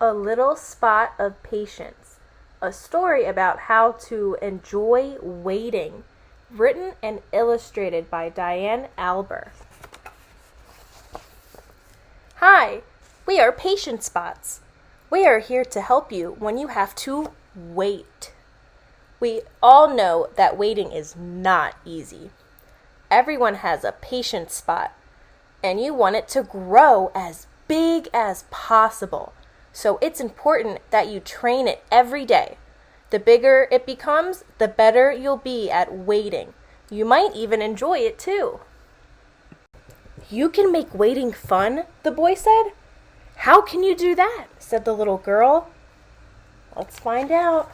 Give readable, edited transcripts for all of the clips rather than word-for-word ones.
A Little Spot of Patience, a story about how to enjoy waiting, written and illustrated by Diane Alber. Hi, we are Patience Spots. We are here to help you when you have to wait. We all know that waiting is not easy. Everyone has a patience spot, and you want it to grow as big as possible. So it's important that you train it every day. The bigger it becomes, the better you'll be at waiting. You might even enjoy it too. You can make waiting fun, the boy said. How can you do that? Said the little girl. Let's find out.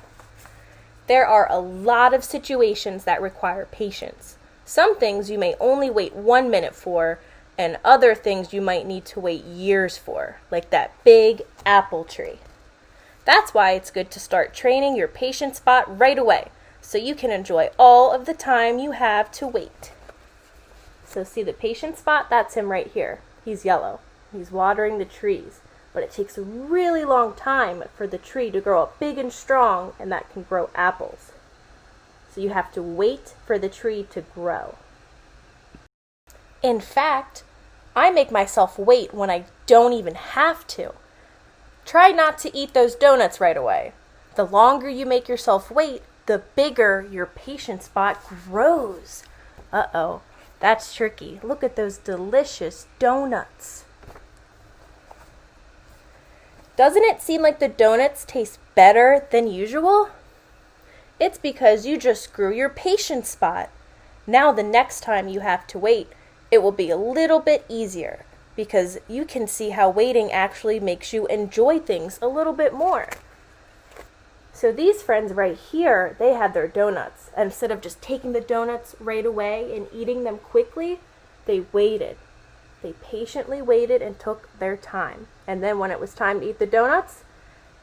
There are a lot of situations that require patience. Some things you may only wait 1 minute for, and other things you might need to wait years for, like that big apple tree. That's why it's good to start training your patience spot right away, so you can enjoy all of the time you have to wait. So see the patience spot? That's him right here. He's yellow. He's watering the trees, but it takes a really long time for the tree to grow up big and strong, and that can grow apples. So you have to wait for the tree to grow. In fact, I make myself wait when I don't even have to. Try not to eat those donuts right away. The longer you make yourself wait, the bigger your patience spot grows. Uh-oh, that's tricky. Look at those delicious donuts. Doesn't it seem like the donuts taste better than usual? It's because you just grew your patience spot. Now the next time you have to wait, it will be a little bit easier because you can see how waiting actually makes you enjoy things a little bit more. So these friends right here, they had their donuts. And instead of just taking the donuts right away and eating them quickly, they waited. They patiently waited and took their time. And then when it was time to eat the donuts,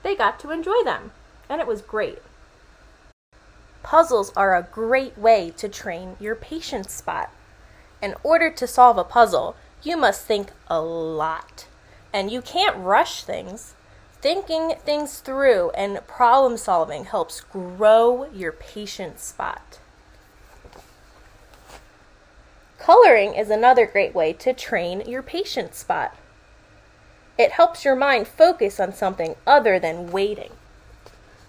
they got to enjoy them. And it was great. Puzzles are a great way to train your patience spot. In order to solve a puzzle, you must think a lot. And you can't rush things. Thinking things through and problem solving helps grow your patience spot. Coloring is another great way to train your patience spot. It helps your mind focus on something other than waiting.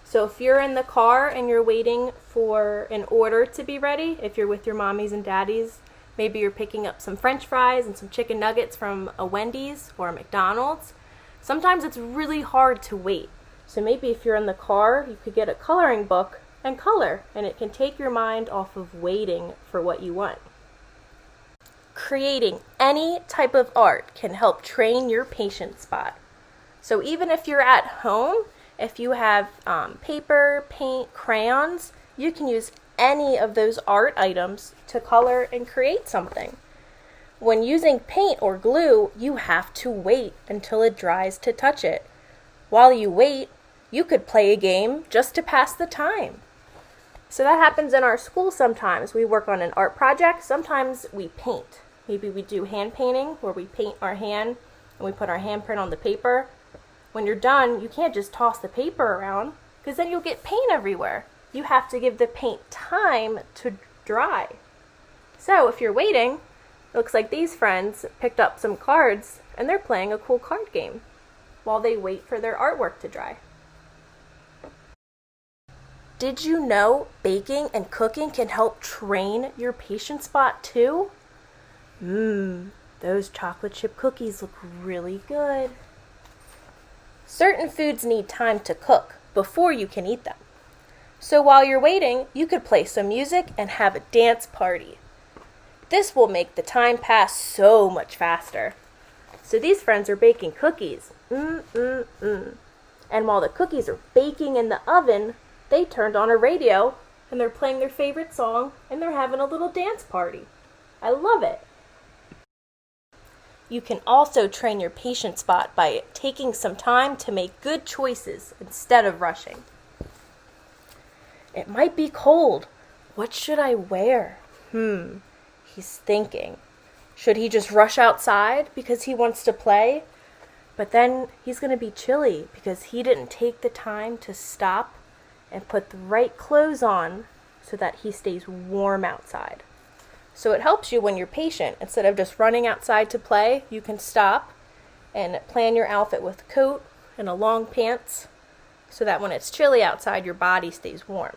So if you're in the car and you're waiting for an order to be ready, if you're with your mommies and daddies, maybe you're picking up some French fries and some chicken nuggets from a Wendy's or a McDonald's, sometimes it's really hard to wait. So maybe if you're in the car, you could get a coloring book and color, and it can take your mind off of waiting for what you want. Creating any type of art can help train your patience spot. So even if you're at home, if you have paper, paint, crayons, you can use any of those art items to color and create something. When using paint or glue, you have to wait until it dries to touch it. While you wait, you could play a game just to pass the time. So that happens in our school sometimes. We work on an art project. Sometimes we paint. Maybe we do hand painting where we paint our hand and we put our handprint on the paper. When you're done, you can't just toss the paper around because then you'll get paint everywhere. You have to give the paint time to dry. So if you're waiting, it looks like these friends picked up some cards and they're playing a cool card game while they wait for their artwork to dry. Did you know baking and cooking can help train your patience spot too? Those chocolate chip cookies look really good. Certain foods need time to cook before you can eat them. So while you're waiting, you could play some music and have a dance party. This will make the time pass so much faster. So these friends are baking cookies. And while the cookies are baking in the oven, they turned on a radio and they're playing their favorite song and they're having a little dance party. I love it. You can also train your patience spot by taking some time to make good choices instead of rushing. It might be cold. What should I wear? He's thinking. Should he just rush outside because he wants to play? But then he's going to be chilly because he didn't take the time to stop and put the right clothes on so that he stays warm outside. So it helps you when you're patient. Instead of just running outside to play, you can stop and plan your outfit with a coat and a long pants so that when it's chilly outside, your body stays warm.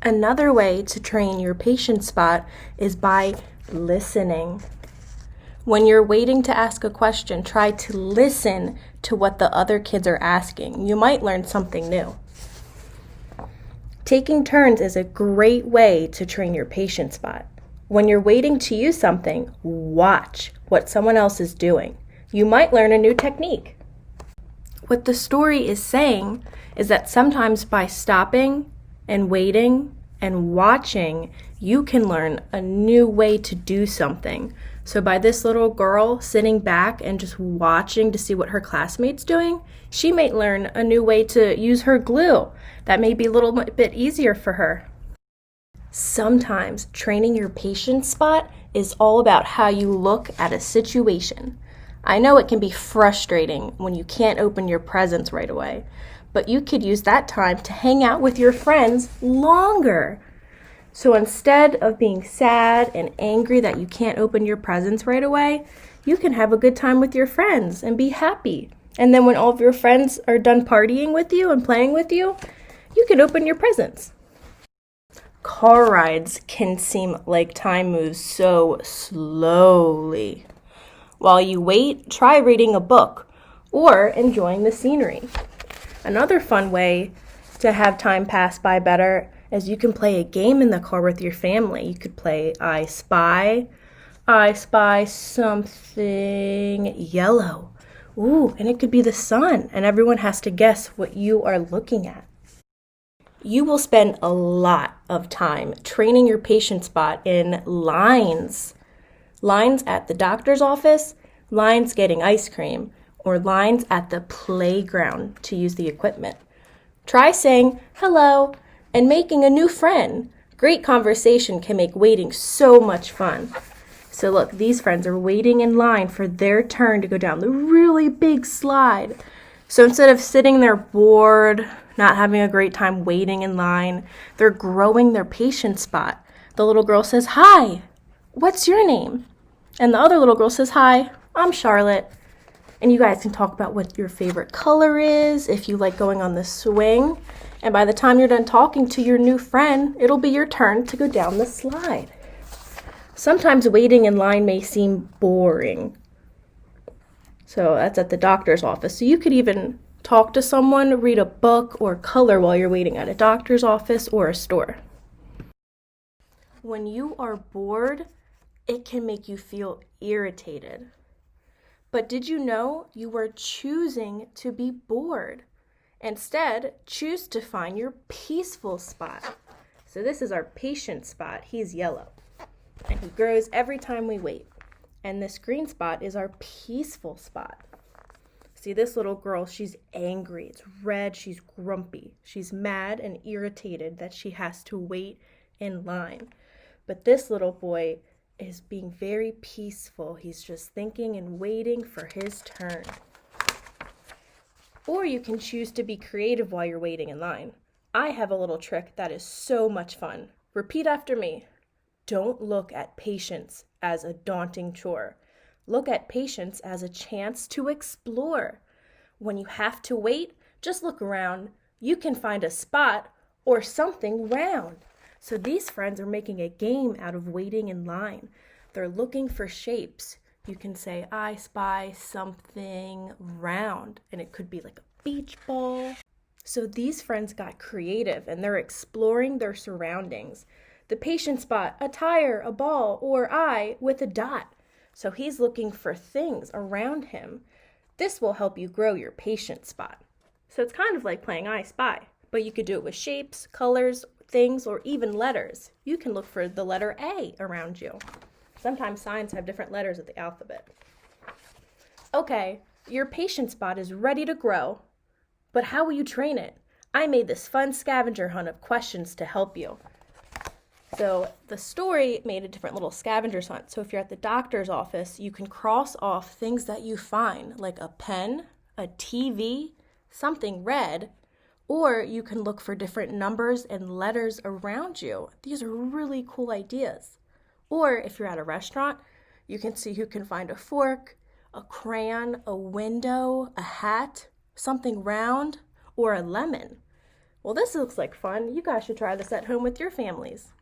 Another way to train your patience spot is by listening. When you're waiting to ask a question, try to listen to what the other kids are asking. You might learn something new. Taking turns is a great way to train your patience spot. When you're waiting to use something, watch what someone else is doing. You might learn a new technique. What the story is saying is that sometimes by stopping and waiting and watching, you can learn a new way to do something. So by this little girl sitting back and just watching to see what her classmates doing, she might learn a new way to use her glue that may be a little bit easier for her. Sometimes training your patience spot is all about how you look at a situation. I know it can be frustrating when you can't open your presents right away, but you could use that time to hang out with your friends longer. So instead of being sad and angry that you can't open your presents right away, you can have a good time with your friends and be happy. And then when all of your friends are done partying with you and playing with you, you can open your presents. Car rides can seem like time moves so slowly. While you wait, try reading a book or enjoying the scenery. Another fun way to have time pass by better is you can play a game in the car with your family. You could play I Spy something yellow. Ooh, and it could be the sun, and everyone has to guess what you are looking at. You will spend a lot of time training your patience spot in lines. Lines at the doctor's office, lines getting ice cream, or lines at the playground to use the equipment. Try saying hello and making a new friend. Great conversation can make waiting so much fun. So look, these friends are waiting in line for their turn to go down the really big slide. So instead of sitting there bored, not having a great time waiting in line, they're growing their patience spot. The little girl says, "Hi, what's your name?" And the other little girl says, "Hi, I'm Charlotte." And you guys can talk about what your favorite color is, if you like going on the swing. And by the time you're done talking to your new friend, it'll be your turn to go down the slide. Sometimes waiting in line may seem boring. So that's at the doctor's office. So you could even talk to someone, read a book, or color while you're waiting at a doctor's office or a store. When you are bored, it can make you feel irritated. But did you know you were choosing to be bored? Instead, choose to find your peaceful spot. So this is our patient spot. He's yellow, and he grows every time we wait. And this green spot is our peaceful spot. See, this little girl, she's angry. It's red. She's grumpy. She's mad and irritated that she has to wait in line. But this little boy is being very peaceful. He's just thinking and waiting for his turn. Or you can choose to be creative while you're waiting in line. I have a little trick that is so much fun. Repeat after me. Don't look at patience as a daunting chore. Look at patience as a chance to explore. When you have to wait, just look around. You can find a spot or something round. So these friends are making a game out of waiting in line. They're looking for shapes. You can say, "I spy something round," and it could be like a beach ball. So these friends got creative and they're exploring their surroundings. The patient spot, a tire, a ball, or eye with a dot. So he's looking for things around him. This will help you grow your patient spot. So it's kind of like playing I Spy, but you could do it with shapes, colors, things, or even letters. You can look for the letter A around you. Sometimes signs have different letters of the alphabet. Okay, your patient spot is ready to grow, but how will you train it? I made this fun scavenger hunt of questions to help you. So the story made a different little scavenger hunt. So if you're at the doctor's office, you can cross off things that you find, like a pen, a TV, something red, or you can look for different numbers and letters around you. These are really cool ideas. Or if you're at a restaurant, you can see who can find a fork, a crayon, a window, a hat, something round, or a lemon. Well, this looks like fun. You guys should try this at home with your families.